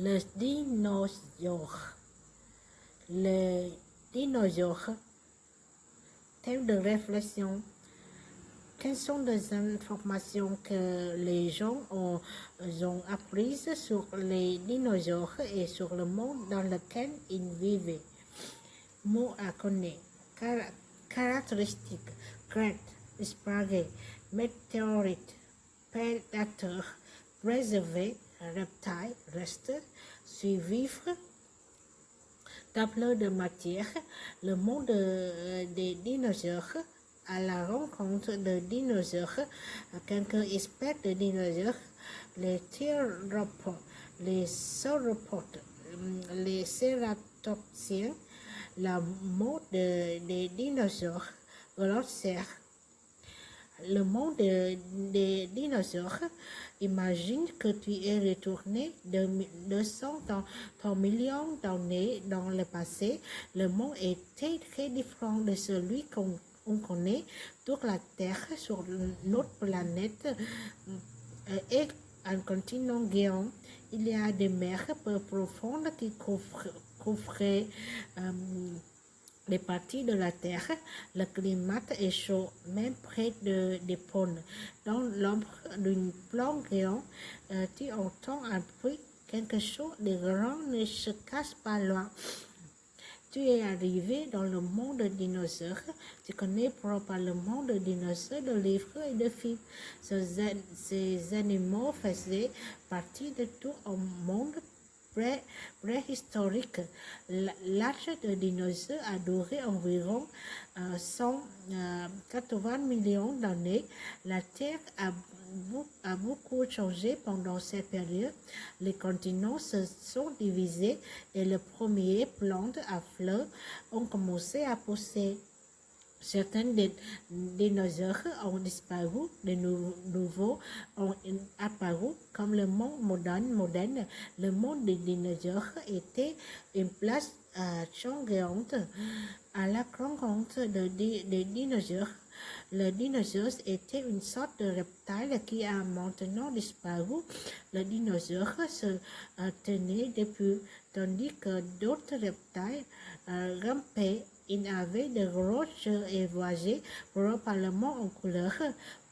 Le dinosaure. Le dinosaure. Thème de réflexion. Quelles sont les informations que les gens ont apprises sur les dinosaures et sur le monde dans lequel ils vivaient? Mots à connaître. Caractéristiques. Crête, disparu, météorite, prédateur, préservé, reptile, reste, survivre. Tableau de matière, le monde des dinosaures, à la rencontre de dinosaures, quelques espèces de dinosaures, les théropodes, les sauropodes, les cératopsiens, la mode des dinosaures, glossaire. Le monde des dinosaures, imagine que tu es retourné de 200 millions d'années dans le passé. Le monde était très différent de celui qu'on connaît. Toute la Terre sur notre planète est un continent géant. Il y a des mers peu profondes qui couvraient des parties de la Terre. Le climat est chaud, même près des pôles. Dans l'ombre d'une plante géante, tu entends un bruit, quelque chose de grand ne se cache pas loin. Tu es arrivé dans le monde des dinosaures. Tu connais probablement le dinosaure de livres et de films. Ces animaux faisaient partie de tout un monde préhistorique. L'âge des dinosaures a duré environ 180 millions d'années. La Terre a beaucoup changé pendant cette période. Les continents se sont divisés et les premières plantes à fleurs ont commencé à pousser. Certains dinosaures ont disparu, de nouveaux ont apparu. Comme le monde moderne, le monde des dinosaures était une place changeante. À la rencontre des dinosaures, le dinosaure était une sorte de reptile qui a maintenant disparu. Le dinosaure se tenait debout, tandis que d'autres reptiles rampaient. Il avait de grosses yeux et voyageait probablement en couleur.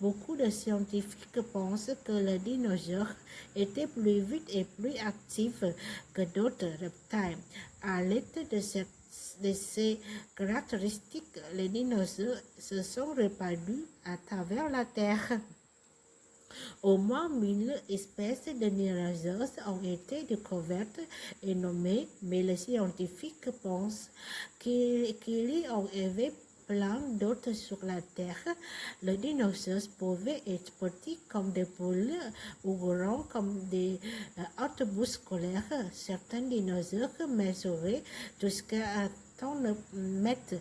Beaucoup de scientifiques pensent que le dinosaure était plus vite et plus actif que d'autres reptiles. À l'aide de ces caractéristiques, les dinosaures se sont répandus à travers la Terre. Au moins 1000 espèces de dinosaures ont été découvertes et nommées, mais les scientifiques pensent qu'il y en avait plein d'autres sur la Terre. Les dinosaures pouvaient être petits comme des poules ou grands comme des autobus scolaires. Certains dinosaures mesuraient jusqu'à 30 mètres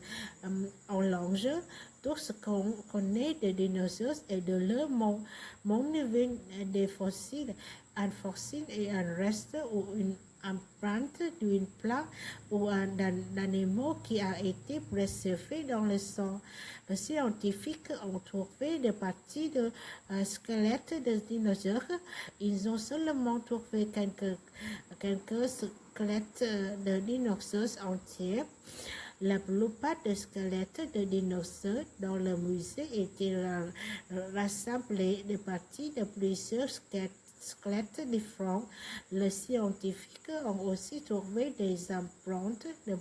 en longueur. Tout ce qu'on connaît des dinosaures et de leur monde vient des fossiles. Un fossile est un reste ou une empreinte d'une plante ou d'un animal qui a été préservé dans le sang. Les scientifiques ont trouvé des parties de squelettes de dinosaures. Ils ont seulement trouvé quelques squelettes de dinosaures entiers. La plupart des squelettes de dinosaures dans le musée étaient rassemblés de parties de plusieurs squelettes différents. Les scientifiques ont aussi trouvé des empreintes de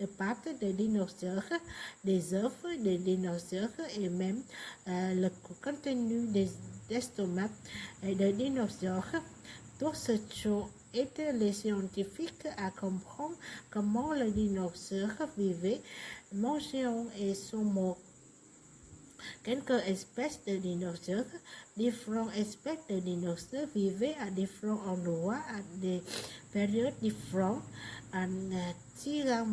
pattes de dinosaures, des œufs de dinosaures et même le contenu des estomacs de dinosaures. Tout ce aide les scientifiques à comprendre comment les dinosaures vivaient, mangeaient et sont morts. Quelques espèces de dinosaures, différentes espèces de dinosaures vivaient à différents endroits à des périodes différentes. Un tyrannosaure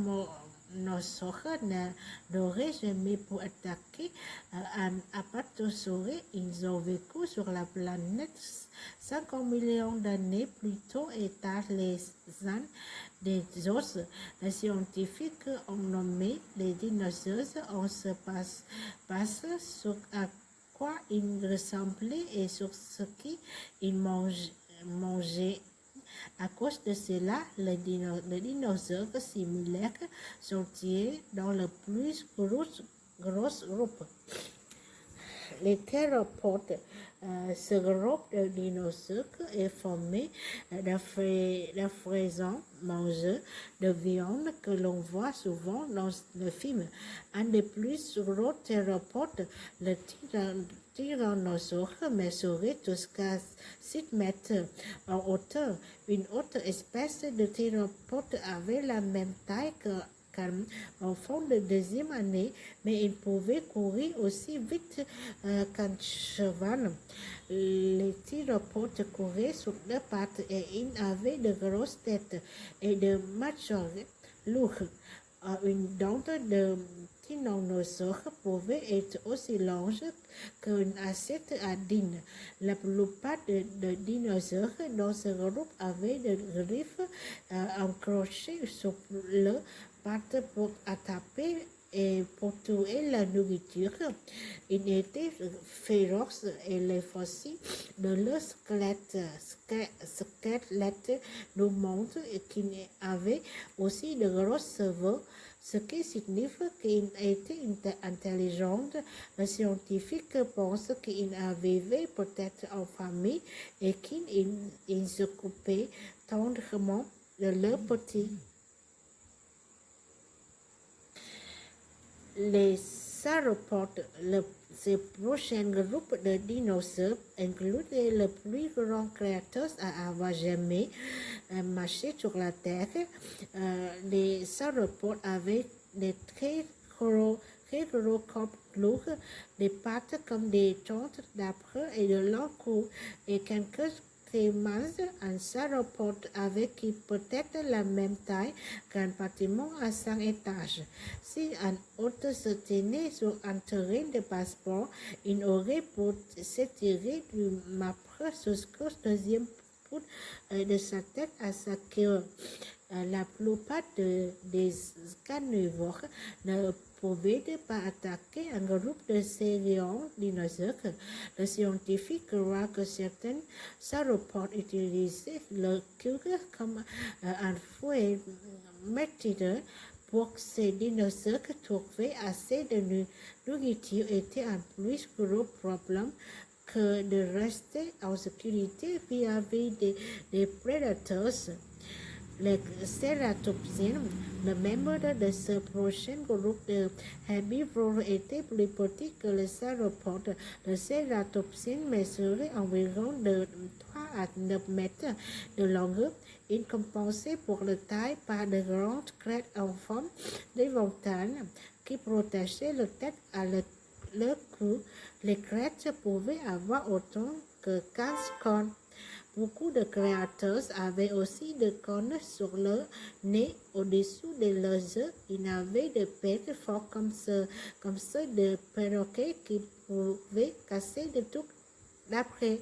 n'aurait jamais pu attaquer un apatosaure. Ils ont vécu sur la planète 50 millions d'années plus tôt et tard les uns des autres. Les scientifiques ont nommé les dinosaures. On se passe sur à quoi ils ressemblaient et sur ce qu'ils mangeaient. À cause de cela, les dinosaures similaires sont tirés dans le plus gros groupe. Les théropodes, ce groupe de dinosaures est formé de fraisons mangeurs de viande que l'on voit souvent dans le film. Un des plus gros théropodes, le tyrannosaure, mesurait jusqu'à 6 mètres en hauteur. Une autre espèce de théropode avait la même taille qu'un enfant de deuxième année, mais il pouvait courir aussi vite qu'un cheval. Les théropodes couraient sur deux pattes et ils avaient de grosses têtes et de mâchoires lourdes. Une dent de tyrannosaure pouvait être aussi longue qu'une assiette à dîner. La plupart des dinosaures dans ce groupe avaient des griffes accrochées sur leurs pattes pour attraper et pour tuer la nourriture. Ils étaient féroces et les fossiles de leur squelette nous montrent qu'ils avaient aussi de gros cerveaux, ce qui signifie qu'ils étaient intelligents. Les scientifiques pensent qu'ils vivaient peut-être en famille et qu'ils s'occupaient tendrement de leurs petits. Les sauropodes, ce prochain groupe de dinosaures, incluait le plus grand créateur à avoir jamais marché sur la Terre. Les sauropodes avaient des très gros corps lourds, des pattes comme des troncs d'arbres et de longs coups, et quelques mince, un sauropode avec peut-être la même taille qu'un bâtiment à 5 étages. Si un autre se tenait sur un terrain de passeport, il aurait pu s'étirer du marbre jusqu'au deuxième bout de sa tête à sa queue. La plupart des carnivores ne pouvaient pas attaquer un groupe de ces géants dinosaures. Les scientifiques croient que certains sauropodes utilisaient leur queue comme un fouet meurtrier pour que ces dinosaures trouvaient assez de nourriture était un plus gros problème que de rester en sécurité vis-à-vis des prédateurs. Les cératopsiens, le membre de ce prochain groupe de herbivores, était plus petit que les sauropodes. Les cératopsiens mesuraient environ de 3 à 9 mètres de longueur. Ils compensaient pour la taille par de grandes crêtes en forme d'éventail qui protégeaient leur tête à leur cou. Les crêtes pouvaient avoir autant que 15 cornes. Beaucoup de créateurs avaient aussi des cornes sur leur nez au-dessous de leurs yeux. Ils avaient des pattes fortes comme ceux de perroquets qui pouvaient casser des trucs d'après.